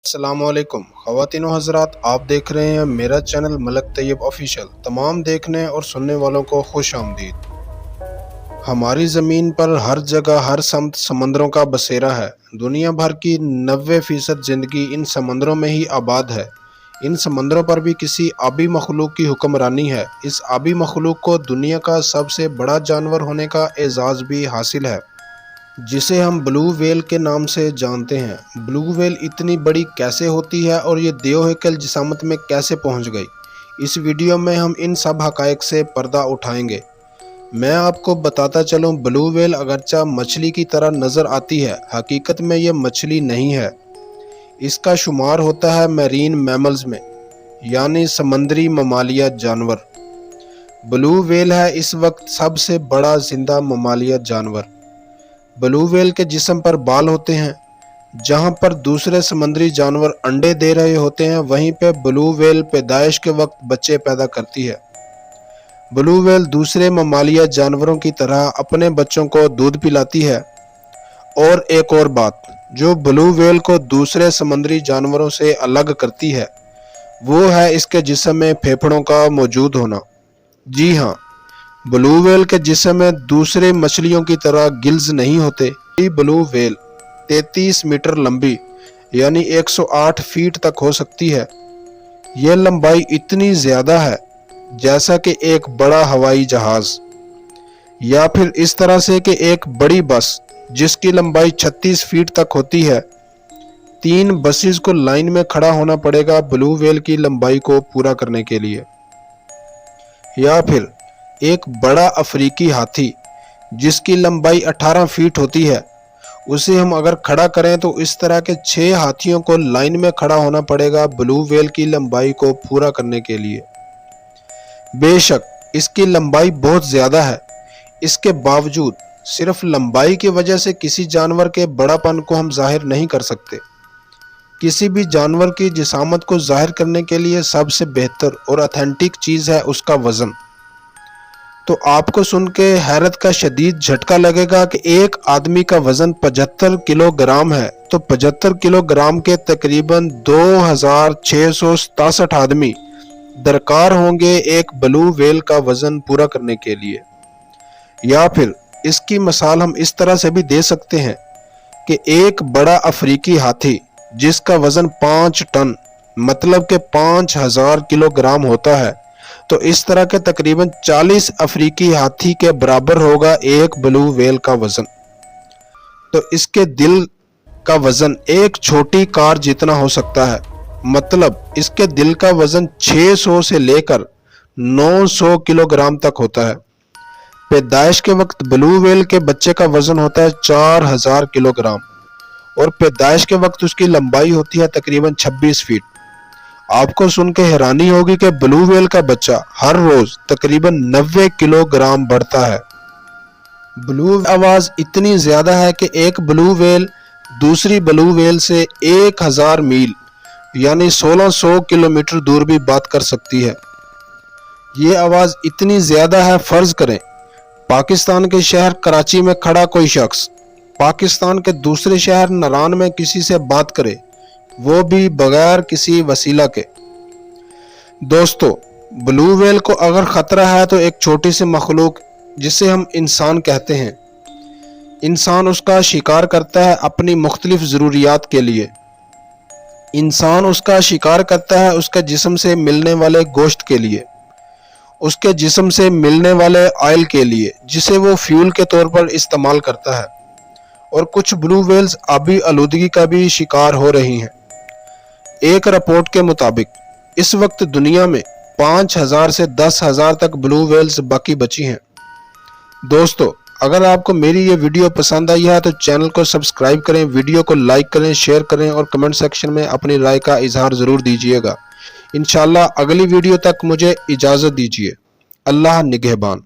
अस्सलाम वालेकुम ख़वातीन व हज़रात, आप देख रहे हैं मेरा चैनल मलक तैयब ऑफिशियल। तमाम देखने और सुनने वालों को खुश आमदीद। हमारी ज़मीन पर हर जगह हर समत समंदरों का बसेरा है। दुनिया भर की 90% ज़िंदगी इन समंदरों में ही आबाद है। इन समंदरों पर भी किसी आबी मखलूक की हुक्मरानी है। इस आबी मखलूक को दुनिया का सबसे बड़ा जानवर होने का एजाज़ भी हासिल है, जिसे हम ब्लू व्हेल के नाम से जानते हैं। ब्लू व्हेल इतनी बड़ी कैसे होती है और ये देओहेकल जिसामत में कैसे पहुंच गई, इस वीडियो में हम इन सब हकायक से पर्दा उठाएंगे। मैं आपको बताता चलूं, ब्लू व्हेल अगरचा मछली की तरह नज़र आती है, हकीकत में ये मछली नहीं है। इसका शुमार होता है मैरीन मैमल्स में, यानी समंदरी ममालिया जानवर। ब्लू व्हेल है इस वक्त सबसे बड़ा जिंदा ममालिया जानवर। ब्लू व्हेल के जिस्म पर बाल होते हैं। जहां पर दूसरे समंदरी जानवर अंडे दे रहे होते हैं, वहीं पे ब्लू व्हेल पैदाइश के वक्त बच्चे पैदा करती है। ब्लू व्हेल दूसरे ममालिया जानवरों की तरह अपने बच्चों को दूध पिलाती है। और एक और बात जो ब्लू व्हेल को दूसरे समंदरी जानवरों से अलग करती है, वो है इसके जिस्म में फेफड़ों का मौजूद होना। जी हाँ, ब्लू व्हेल के जिस्म में दूसरे मछलियों की तरह गिल्स नहीं होते। ब्लू व्हेल 33 मीटर लंबी यानी 108 फीट तक हो सकती है। यह लंबाई इतनी ज्यादा है जैसा कि एक बड़ा हवाई जहाज, या फिर इस तरह से कि एक बड़ी बस जिसकी लंबाई 36 फीट तक होती है। 3 बसेस को लाइन में खड़ा होना पड़ेगा ब्लू व्हेल की लंबाई को पूरा करने के लिए। या फिर एक बड़ा अफ्रीकी हाथी जिसकी लंबाई 18 फीट होती है, उसे हम अगर खड़ा करें तो इस तरह के 6 हाथियों को लाइन में खड़ा होना पड़ेगा ब्लू व्हेल की लंबाई को पूरा करने के लिए। बेशक इसकी लंबाई बहुत ज़्यादा है, इसके बावजूद सिर्फ लंबाई की वजह से किसी जानवर के बड़ापन को हम जाहिर नहीं कर सकते। किसी भी जानवर की जिसामत को जाहिर करने के लिए सबसे बेहतर और ऑथेंटिक चीज़ है उसका वज़न। तो आपको सुन के हैरत का शदीद झटका लगेगा कि एक आदमी का वजन 75 किलोग्राम है, तो 75 किलोग्राम के तकरीबन 2667 आदमी दरकार होंगे एक ब्लू व्हेल का वजन पूरा करने के लिए। या फिर इसकी मिसाल हम इस तरह से भी दे सकते हैं कि एक बड़ा अफ्रीकी हाथी जिसका वजन 5 टन मतलब के 5000 किलोग्राम होता है, तो इस तरह के तकरीबन 40 अफ्रीकी हाथी के बराबर होगा एक ब्लू व्हेल का वजन। तो इसके दिल का वजन एक छोटी कार जितना हो सकता है, मतलब इसके दिल का वजन 600 से लेकर 900 किलोग्राम तक होता है। पैदाइश के वक्त ब्लू व्हेल के बच्चे का वजन होता है 4000 किलोग्राम और पैदाइश के वक्त उसकी लंबाई होती है तकरीबन 26 फीट। आपको सुन के हैरानी होगी कि ब्लू व्हेल का बच्चा हर रोज तकरीबन 90 किलोग्राम बढ़ता है। ब्लू आवाज इतनी ज्यादा है कि एक ब्लू व्हेल दूसरी ब्लू व्हेल से 1000 मील यानी 1600 किलोमीटर दूर भी बात कर सकती है। ये आवाज इतनी ज्यादा है, फर्ज करें पाकिस्तान के शहर कराची में खड़ा कोई शख्स पाकिस्तान के दूसरे शहर नारान में किसी से बात करे, वो भी बगैर किसी वसीला के। दोस्तों, ब्लू व्हेल को अगर खतरा है तो एक छोटी सी मखलूक जिसे हम इंसान कहते हैं, इंसान उसका शिकार करता है अपनी मुख्तलिफ ज़रूरियात के लिए। इंसान उसका शिकार करता है उसके जिस्म से मिलने वाले गोश्त के लिए, उसके जिस्म से मिलने वाले ऑयल के लिए, जिसे वो फ्यूल के तौर पर इस्तेमाल करता है। और कुछ ब्लू व्हेल्स आबी आलूदगी का भी शिकार हो रही हैं। एक रिपोर्ट के मुताबिक इस वक्त दुनिया में 5000 से 10,000 तक ब्लू व्हेल्स बाकी बची हैं। दोस्तों, अगर आपको मेरी ये वीडियो पसंद आई है तो चैनल को सब्सक्राइब करें, वीडियो को लाइक करें, शेयर करें और कमेंट सेक्शन में अपनी राय का इजहार ज़रूर दीजिएगा। इंशाल्लाह अगली वीडियो तक मुझे इजाज़त दीजिए। अल्लाह निगहबान।